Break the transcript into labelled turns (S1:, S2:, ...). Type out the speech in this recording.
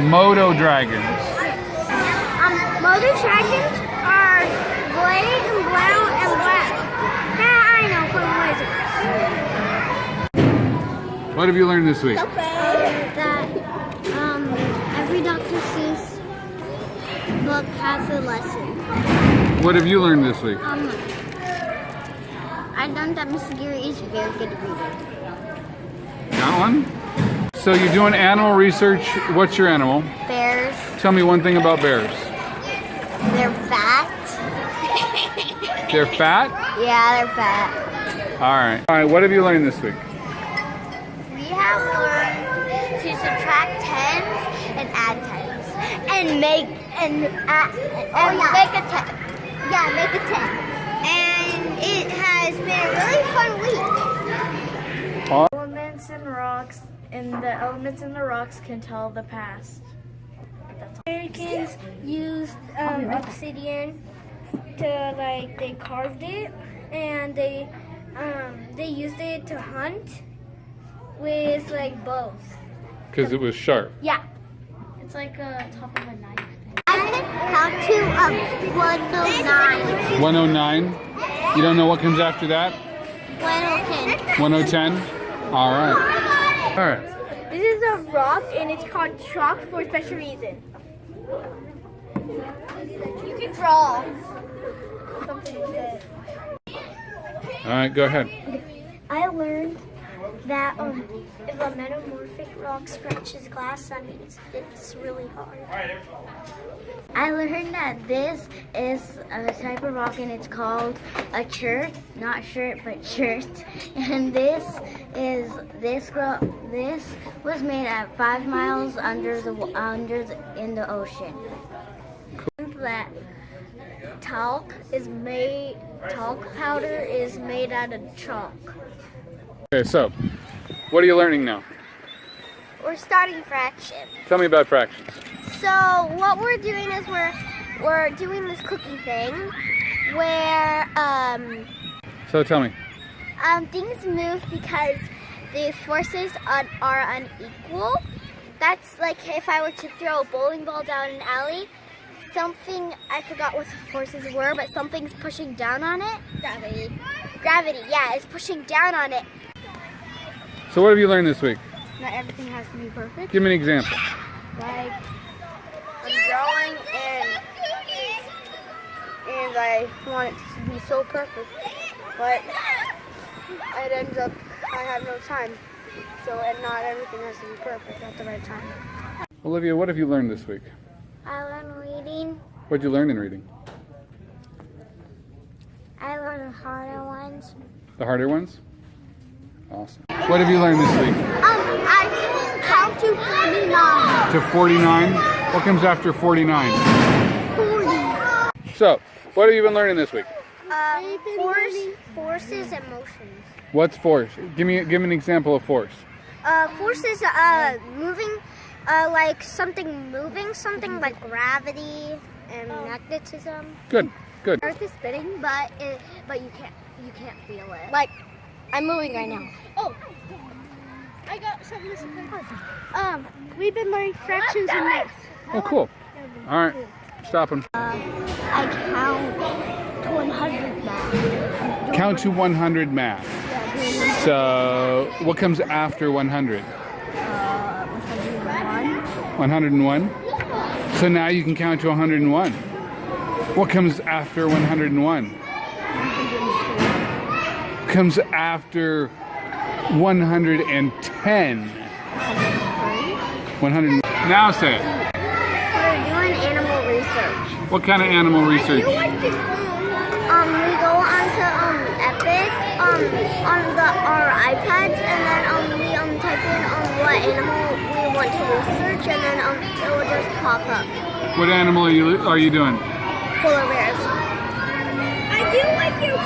S1: Moto dragons.
S2: Motor dragons are gray and brown and black. That I know from wizards.
S1: What have you learned this week?
S2: That every Dr. Seuss book has a lesson.
S1: What have you learned this week?
S2: I learned that Mr. Geary is very good at reading.
S1: That one? So you're doing animal research. What's your animal?
S2: Bears.
S1: Tell me one thing about bears.
S2: They're fat.
S1: They're fat?
S2: Yeah, they're fat.
S1: All right. All right, what have you learned this week?
S2: We have learned to subtract tens and add tens. And make make a 10. Yeah, make a 10. And it has been a really fun week.
S3: Elements and rocks, and the elements in the rocks can tell the past.
S2: Americans used obsidian to they carved it, and they used it to hunt with bows.
S1: Because it was sharp.
S2: Yeah.
S3: It's like a top of a knife thing.
S2: I can count to 109.
S1: 109? You don't know what comes after that?
S2: 110.
S1: 110? All right. All right.
S2: This is a rock, and it's called chalk for a special reason. You can draw something with it.
S1: All right, go ahead.
S2: I learned that if a metamorphic rock scratches glass, that means it's really hard. I learned that this is a type of rock, and it's called a chert, not shirt, but chert. And this was made at 5 miles in the ocean. That talc powder is made out of chalk.
S1: Okay, so what are you learning now?
S2: We're starting fractions.
S1: Tell me about fractions.
S2: So what we're doing is we're doing this cookie thing where
S1: So tell me.
S2: things move because the forces are unequal. That's like if I were to throw a bowling ball down an alley, something, I forgot what the forces were, but something's pushing down on it. Gravity, yeah, it's pushing down on it.
S1: So what have you learned this week?
S2: Not everything has to be perfect.
S1: Give me an example.
S2: Like, I'm drawing and I want it to be so perfect, but it ends up I have no time. And not everything has to be perfect at the right time.
S1: Olivia, what have you learned this week?
S2: I learned reading.
S1: What did you learn in reading?
S2: I learned the harder ones.
S1: The harder ones? Awesome. What have you learned this week?
S2: I can count to 49.
S1: To 49? What comes after 49?
S2: 40.
S1: So, what have you been learning this week?
S2: Forces and motions.
S1: What's force? Give me an example of force.
S2: Force is moving, like something moving, something like gravity and magnetism.
S1: Good, good.
S2: Earth is spinning, but you can't feel it. Like I'm moving right now. Oh, I got something to say. We've been learning fractions and math.
S1: Oh, cool. All right, stop him.
S2: I count to 100 math.
S1: Count to 100 math. So, what comes after 100? 101. So now you can count to 101. What comes after 101? Comes after 110. 100. Now say it.
S2: We're doing animal research.
S1: What kind of animal research?
S2: We go onto Epic on our iPads, and then we type in what animal we want to research, and then it will just pop up.
S1: What animal are you doing?
S2: Polar bears. I do like your